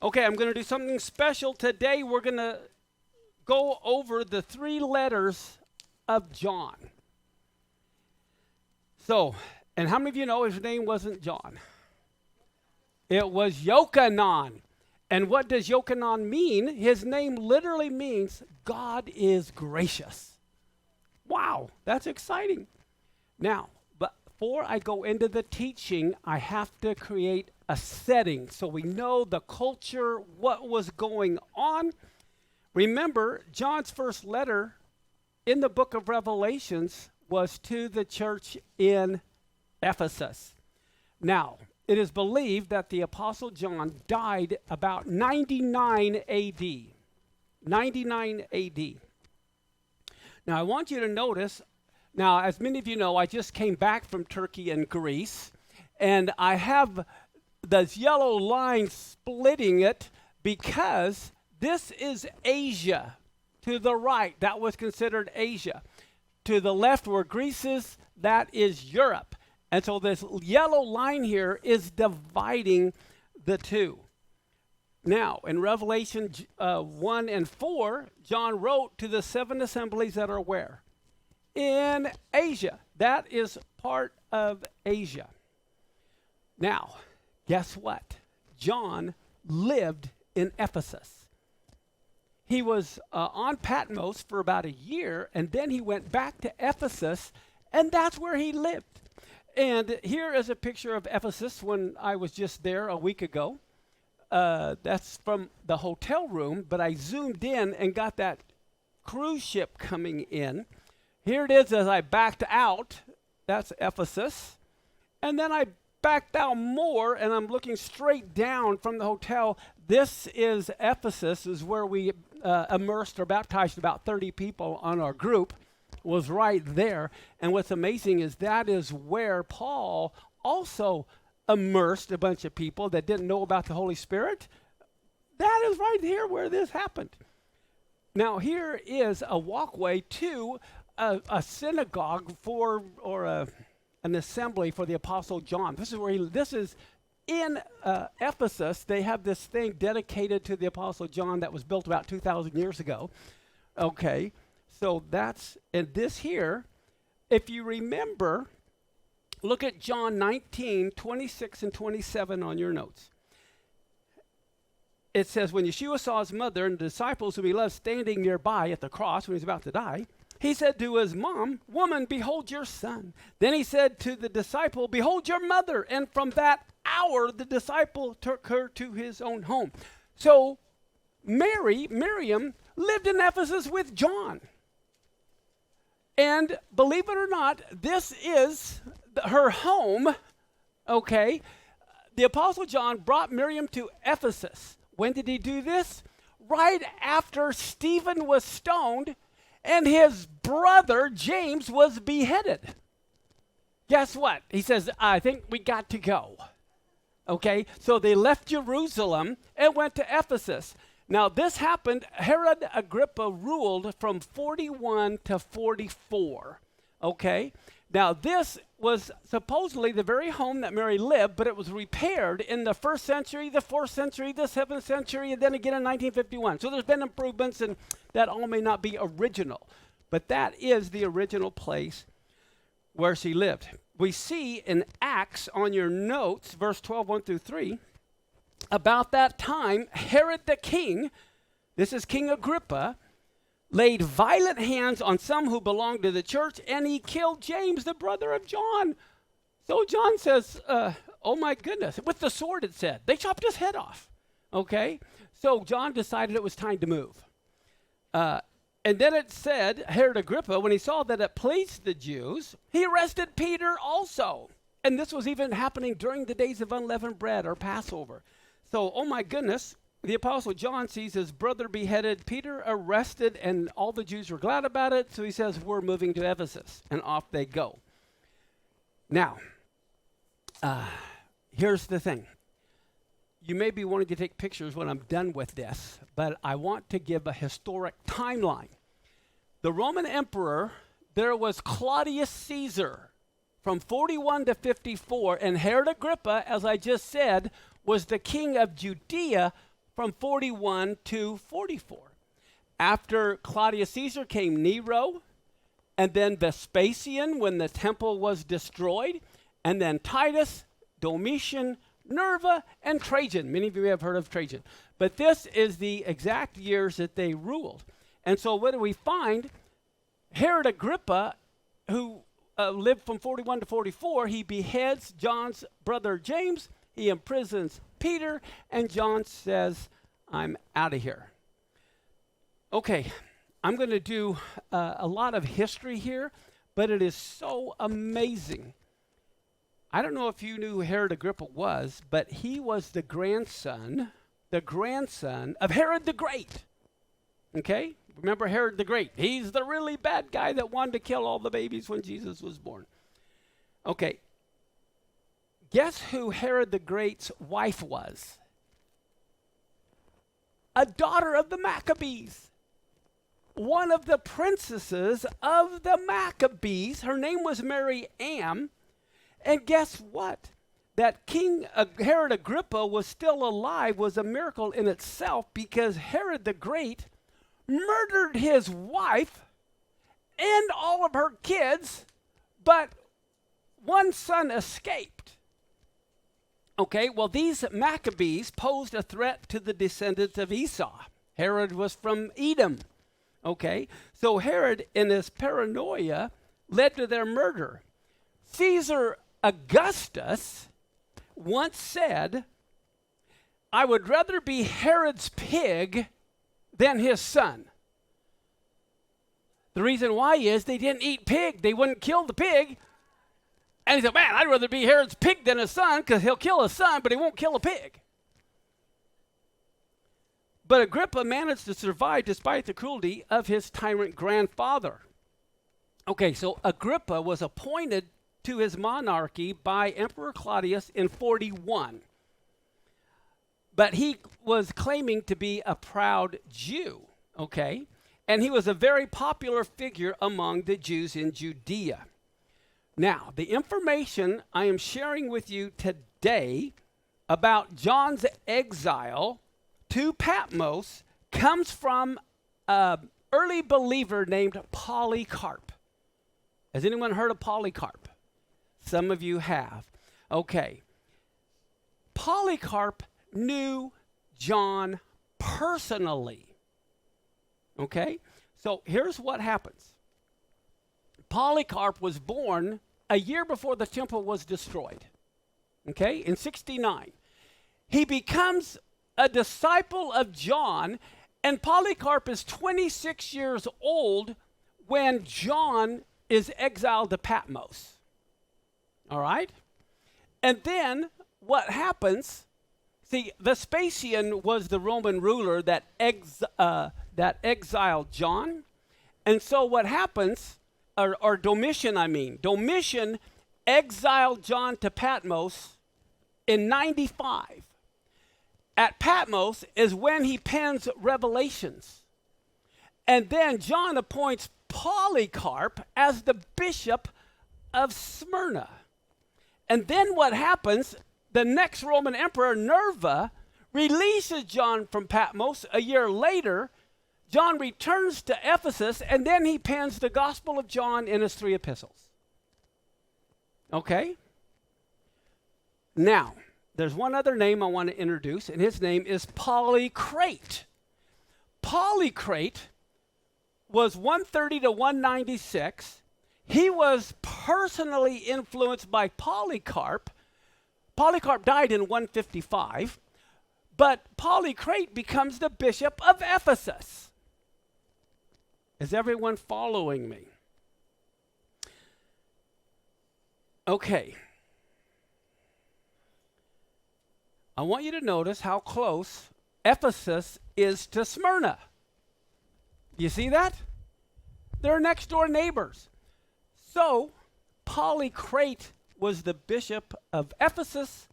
Okay, I'm going to do something special today. We're going to go over the 3 letters of John. So, and how many of you know his name wasn't John? It was Yochanan. And what does Yochanan mean? His name literally means God is gracious. Wow, that's exciting. Now, but before I go into the teaching, I have to create a setting so we know the culture, what was going on. Remember, John's first letter in the book of Revelations was to the church in Ephesus. Now, it is believed that the Apostle John died about 99 AD. 99 AD. Now, I want you to notice, now, as many of you know, I just came back from Turkey and Greece, and I have this yellow line splitting it because this is Asia. To the right, that was considered Asia. To the left where Greece is, that is Europe. And so this yellow line here is dividing the two. Now, in Revelation 1 and 4, John wrote to the 7 assemblies that are where? In Asia. That is part of Asia. Now, guess what? John lived in Ephesus. He was on Patmos for about a year, and then he went back to Ephesus, and that's where he lived. And here is a picture of Ephesus when I was just there a week ago. That's from the hotel room, but I zoomed in and got that cruise ship coming in. Here it is as I backed out. That's Ephesus. And then I backed out more, and I'm looking straight down from the hotel. This is Ephesus, is where we immersed or baptized about 30 people on our group, was right there. And what's amazing is that is where Paul also immersed a bunch of people that didn't know about the Holy Spirit. That is right here where this happened. Now, here is a walkway to a synagogue for, or an assembly for the Apostle John. This is where this is in Ephesus. They have this thing dedicated to the Apostle John that was built about 2,000 years ago. Okay, so that's, and this here, if you remember, look at John 19, 26 and 27 on your notes. It says, when Yeshua saw his mother and the disciples whom he loved standing nearby at the cross when he was about to die, he said to his mom, "Woman, behold your son." Then he said to the disciple, "Behold your mother." And from that hour, the disciple took her to his own home. So Miriam, lived in Ephesus with John. And believe it or not, this is her home, okay? The Apostle John brought Miriam to Ephesus. When did he do this? Right after Stephen was stoned and his brother James was beheaded. Guess what? He says, I think we got to go. Okay, so they left Jerusalem and went to Ephesus. Now this happened, Herod Agrippa ruled from 41 to 44. Okay, now this was supposedly the very home that Mary lived, but it was repaired in the 1st century, the 4th century, the 7th century, and then again in 1951. So there's been improvements, and that all may not be original, but that is the original place where she lived. We see in Acts on your notes, verse 12, 1 through 3, about that time, Herod the king, this is King Agrippa, laid violent hands on some who belonged to the church, and he killed James, the brother of John. So John says, oh my goodness, with the sword it said. They chopped his head off, okay? So John decided it was time to move. And then it said, Herod Agrippa, when he saw that it pleased the Jews, he arrested Peter also. And this was even happening during the days of unleavened bread or Passover. So, oh my goodness, the Apostle John sees his brother beheaded, Peter arrested, and all the Jews were glad about it. So he says, we're moving to Ephesus, and off they go. Now, here's the thing. You may be wanting to take pictures when I'm done with this, but I want to give a historic timeline. The Roman emperor, there was Claudius Caesar from 41 to 54, and Herod Agrippa, as I just said, was the king of Judea from 41 to 44. After Claudius Caesar came Nero, and then Vespasian when the temple was destroyed, and then Titus, Domitian, Nerva, and Trajan. Many of you have heard of Trajan. But this is the exact years that they ruled. And so what do we find? Herod Agrippa, who lived from 41 to 44, he beheads John's brother James, he imprisons Peter, and John says, I'm out of here. Okay, I'm going to do a lot of history here, but it is so amazing. I don't know if you knew who Herod Agrippa was, but he was the grandson of Herod the Great. Okay? Remember Herod the Great? He's the really bad guy that wanted to kill all the babies when Jesus was born. Okay. Guess who Herod the Great's wife was? A daughter of the Maccabees. One of the princesses of the Maccabees. Her name was Miriam. And guess what? That King Herod Agrippa was still alive was a miracle in itself, because Herod the Great murdered his wife and all of her kids, but one son escaped. Okay, well, these Maccabees posed a threat to the descendants of Esau. Herod was from Edom. Okay, so Herod, in his paranoia, led to their murder. Caesar Augustus once said, I would rather be Herod's pig than his son. The reason why is they didn't eat pig. They wouldn't kill the pig. And he said, man, I'd rather be Herod's pig than his son, because he'll kill his son, but he won't kill a pig. But Agrippa managed to survive despite the cruelty of his tyrant grandfather. Okay, so Agrippa was appointed to his monarchy by Emperor Claudius in 41. But he was claiming to be a proud Jew, okay? And he was a very popular figure among the Jews in Judea. Now, the information I am sharing with you today about John's exile to Patmos comes from an early believer named Polycarp. Has anyone heard of Polycarp? Some of you have. Okay. Polycarp knew John personally. Okay? So here's what happens. Polycarp was born a year before the temple was destroyed. Okay? In 69. He becomes a disciple of John, and Polycarp is 26 years old when John is exiled to Patmos. All right? And then what happens? See, Vespasian was the Roman ruler that exiled John. And so what happens, or Domitian exiled John to Patmos in 95. At Patmos is when he pens Revelations. And then John appoints Polycarp as the bishop of Smyrna. And then what happens? The next Roman emperor, Nerva, releases John from Patmos. A year later, John returns to Ephesus, and then he pens the Gospel of John in his 3 epistles. Okay? Now, there's one other name I want to introduce, and his name is Polycarp. Polycarp was 130 to 196. He was personally influenced by Polycarp. Polycarp died in 155, but Polycarp becomes the bishop of Ephesus. Is everyone following me? Okay. I want you to notice how close Ephesus is to Smyrna. You see that? They're next door neighbors. So, Polycarp was the bishop of Ephesus,